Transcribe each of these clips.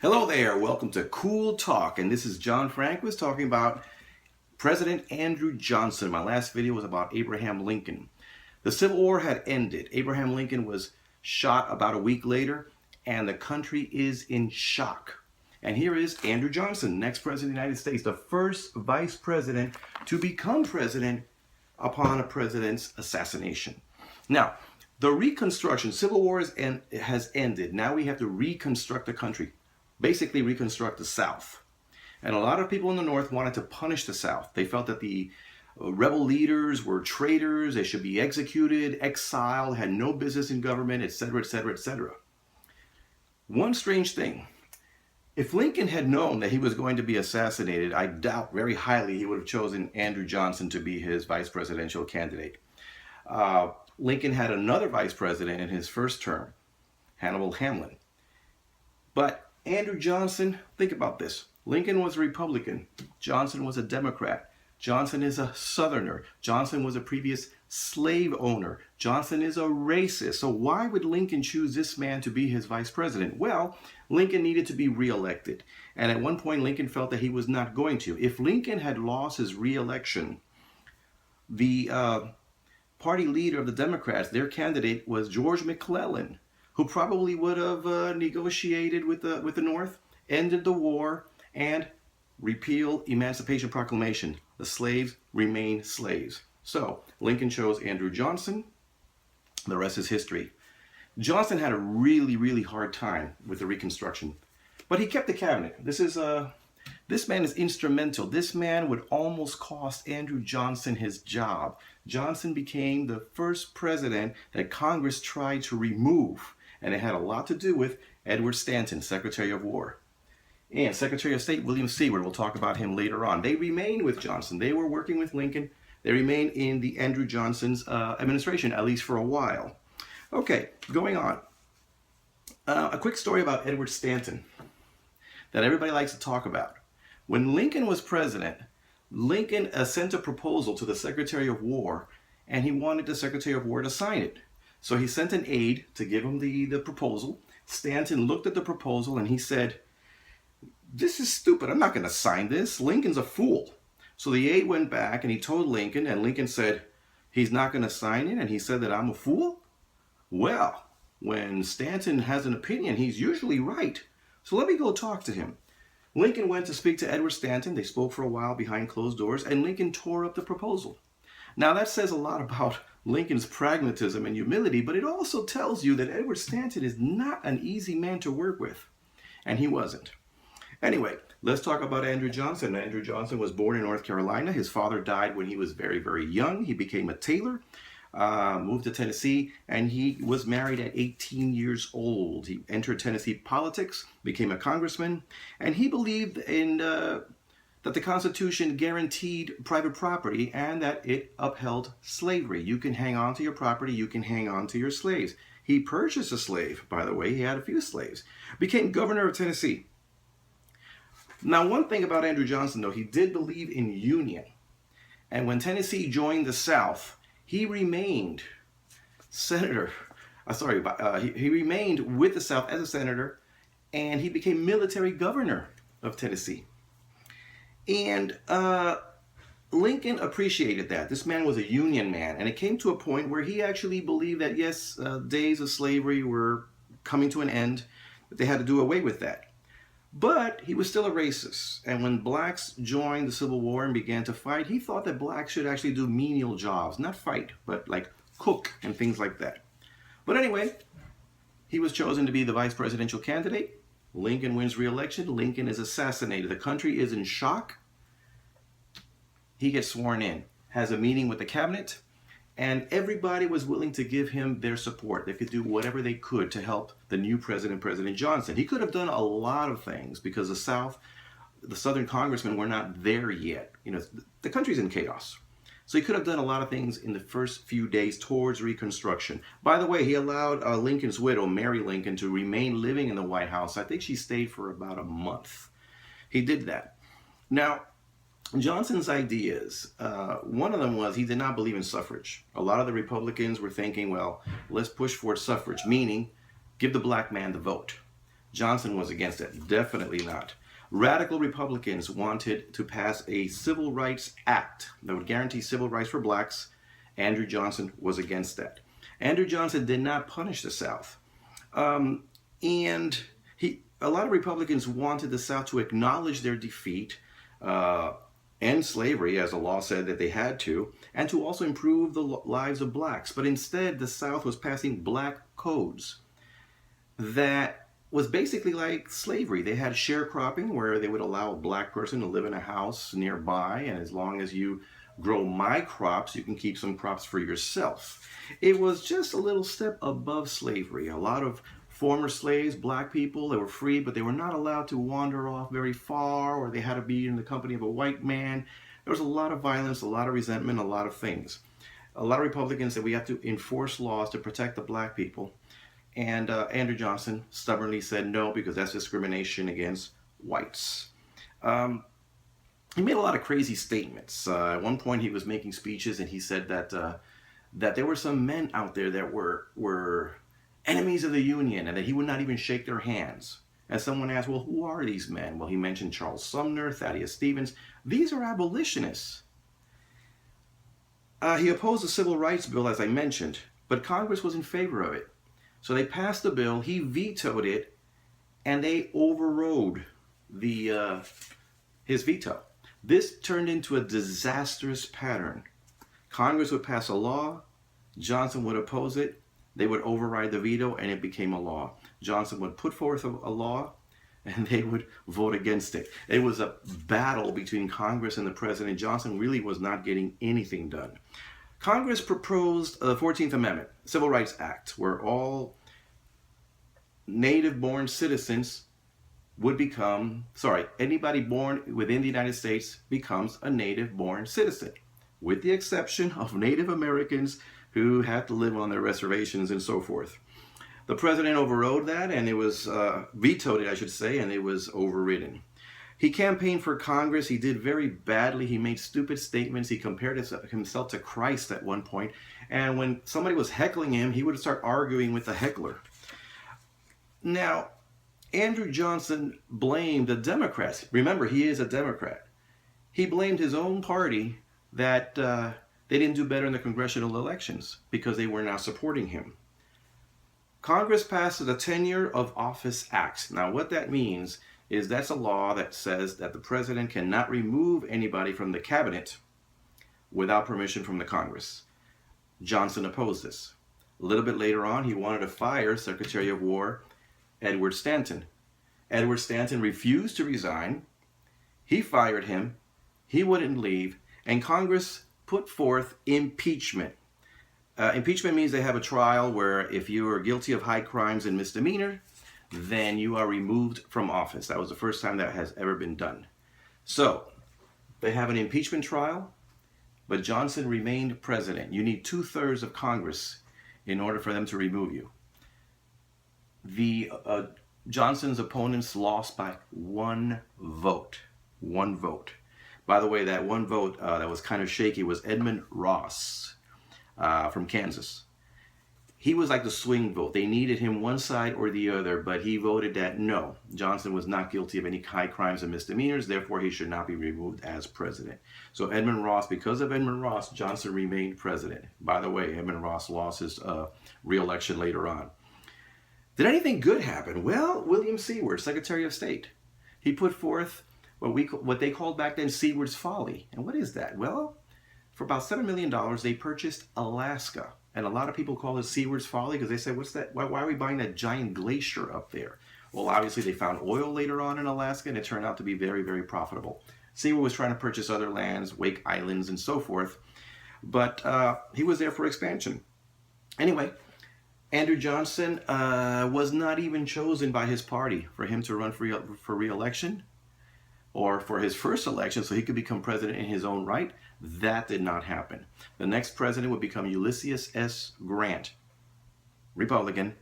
Hello there, welcome to Cool Talk, and this is John Franquist talking about President Andrew Johnson. My last video was about Abraham Lincoln. The Civil War had ended. Abraham Lincoln was shot about a week later, and the country is in shock. And here is Andrew Johnson, next president of the United States, the first vice president to become president upon a president's assassination. Now, the Reconstruction, Civil War has ended. Now we have to reconstruct the country. Basically reconstruct the South. And a lot of people in the North wanted to punish the South. They felt that the rebel leaders were traitors, they should be executed, exiled, had no business in government, etc., etc., etc. One strange thing, if Lincoln had known that he was going to be assassinated, I doubt very highly he would have chosen Andrew Johnson to be his vice presidential candidate. Lincoln had another vice president in his first term, Hannibal Hamlin. But Andrew Johnson, think about this. Lincoln was a Republican. Johnson was a Democrat. Johnson is a Southerner. Johnson was a previous slave owner. Johnson is a racist. So why would Lincoln choose this man to be his vice president? Well, Lincoln needed to be reelected. And at one point, Lincoln felt that he was not going to. If Lincoln had lost his reelection, the party leader of the Democrats, their candidate was George McClellan, who probably would have negotiated with the North, ended the war, and repealed Emancipation Proclamation. The slaves remain slaves. So Lincoln chose Andrew Johnson. The rest is history. Johnson had a really, really hard time with the Reconstruction, but he kept the cabinet. This man is instrumental. This man would almost cost Andrew Johnson his job. Johnson became the first president that Congress tried to remove. And it had a lot to do with Edward Stanton, Secretary of War. And Secretary of State William Seward, we'll talk about him later on. They remained with Johnson. They were working with Lincoln. They remained in the Andrew Johnson's administration, at least for a while. Okay, going on. A quick story about Edward Stanton that everybody likes to talk about. When Lincoln was president, Lincoln sent a proposal to the Secretary of War, and he wanted the Secretary of War to sign it. So he sent an aide to give him the proposal. Stanton looked at the proposal and he said, "This is stupid. I'm not going to sign this. Lincoln's a fool." So the aide went back and he told Lincoln, and Lincoln said, "He's not going to sign it," and he said that I'm a fool? Well, when Stanton has an opinion, he's usually right. So let me go talk to him. Lincoln went to speak to Edward Stanton. They spoke for a while behind closed doors, and Lincoln tore up the proposal. Now that says a lot about Lincoln's pragmatism and humility, but it also tells you that Edward Stanton is not an easy man to work with. And he wasn't. Anyway, let's talk about Andrew Johnson. Andrew Johnson was born in North Carolina. His father died when he was very, very young. He became a tailor, moved to Tennessee, and he was married at 18 years old. He entered Tennessee politics, became a congressman, and he believed in that the Constitution guaranteed private property and that it upheld slavery. You can hang on to your property, you can hang on to your slaves. He purchased a slave, by the way, he had a few slaves. Became governor of Tennessee. Now, one thing about Andrew Johnson, though, he did believe in union. And when Tennessee joined the South, he remained he remained with the South as a senator, and he became military governor of Tennessee. And Lincoln appreciated that. This man was a Union man, and it came to a point where he actually believed that, yes, days of slavery were coming to an end, that they had to do away with that. But he was still a racist, and when blacks joined the Civil War and began to fight, he thought that blacks should actually do menial jobs, not fight, but like cook and things like that. But anyway, he was chosen to be the vice presidential candidate. Lincoln wins re-election. Lincoln is assassinated. The country is in shock. He gets sworn in, has a meeting with the cabinet, and everybody was willing to give him their support. They could do whatever they could to help the new president, President Johnson. He could have done a lot of things because the Southern congressmen were not there yet. You know, the country's in chaos. So he could have done a lot of things in the first few days towards Reconstruction. By the way, he allowed Lincoln's widow, Mary Lincoln, to remain living in the White House. I think she stayed for about a month. He did that. Now, Johnson's ideas, one of them was he did not believe in suffrage. A lot of the Republicans were thinking, well, let's push for suffrage, meaning give the black man the vote. Johnson was against it. Definitely not. Radical Republicans wanted to pass a civil rights act that would guarantee civil rights for blacks. Andrew Johnson was against that. Andrew Johnson did not punish the South. And a lot of Republicans wanted the South to acknowledge their defeat, end slavery, as the law said that they had to, and to also improve the lives of blacks. But instead, the South was passing black codes that was basically like slavery. They had sharecropping, where they would allow a black person to live in a house nearby, and as long as you grow my crops, you can keep some crops for yourself. It was just a little step above slavery. A lot of former slaves, black people, they were free, but they were not allowed to wander off very far, or they had to be in the company of a white man. There was a lot of violence, a lot of resentment, a lot of things. A lot of Republicans said we have to enforce laws to protect the black people. And Andrew Johnson stubbornly said no, because that's discrimination against whites. He made a lot of crazy statements. At one point he was making speeches, and he said that there were some men out there that were enemies of the Union, and that he would not even shake their hands. And someone asked, well, who are these men? Well, he mentioned Charles Sumner, Thaddeus Stevens. These are abolitionists. He opposed the Civil Rights Bill, as I mentioned, but Congress was in favor of it. So they passed the bill, he vetoed it, and they overrode his veto. This turned into a disastrous pattern. Congress would pass a law, Johnson would oppose it, they would override the veto, and it became a law. Johnson would put forth a law, and they would vote against it. It was a battle between Congress and the president. Johnson really was not getting anything done. Congress proposed the 14th Amendment, Civil Rights Act, where all native-born citizens would anybody born within the United States becomes a native-born citizen, with the exception of Native Americans who had to live on their reservations and so forth. The president overrode that, and it was vetoed it, I should say, and it was overridden. He campaigned for Congress. He did very badly. He made stupid statements. He compared himself to Christ at one point. And when somebody was heckling him, he would start arguing with the heckler. Now, Andrew Johnson blamed the Democrats. Remember, he is a Democrat. He blamed his own party that they didn't do better in the congressional elections because they were not supporting him. Congress passed the Tenure of Office Act. Now, what that means is that's a law that says that the president cannot remove anybody from the cabinet without permission from the Congress. Johnson opposed this. A little bit later on, he wanted to fire Secretary of War Edward Stanton. Edward Stanton refused to resign. He fired him. He wouldn't leave. And Congress put forth impeachment. Impeachment means they have a trial where if you are guilty of high crimes and misdemeanor, then you are removed from office. That was the first time that has ever been done. So they have an impeachment trial, but Johnson remained president. You need 2/3 of Congress in order for them to remove you. Johnson's opponents lost by one vote. One vote. By the way, that one vote that was kind of shaky was Edmund Ross from Kansas. He was like the swing vote. They needed him one side or the other, but he voted that no, Johnson was not guilty of any high crimes and misdemeanors, therefore he should not be removed as president. So Edmund Ross, because of Edmund Ross, Johnson remained president. By the way, Edmund Ross lost his re-election later on. Did anything good happen? Well, William Seward, Secretary of State, he put forth what they called back then Seward's Folly. And what is that? Well, for about $7 million, they purchased Alaska. And a lot of people call it Seward's Folly because they say, what's that? Why are we buying that giant glacier up there? Well, obviously they found oil later on in Alaska, and it turned out to be very, very profitable. Seward was trying to purchase other lands, Wake Islands, and so forth. But he was there for expansion. Anyway, Andrew Johnson was not even chosen by his party for him to run for re-election or for his first election so he could become president in his own right. That did not happen. The next president would become Ulysses S. Grant, Republican,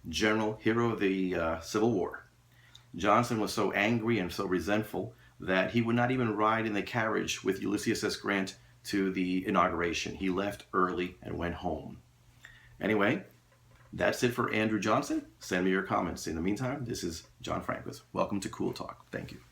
general, hero of the Civil War. Johnson was so angry and so resentful that he would not even ride in the carriage with Ulysses S. Grant to the inauguration. He left early and went home. Anyway, That's it for Andrew Johnson. Send me your comments. In the meantime, this is John Franquist. Welcome to Cool Talk. Thank you.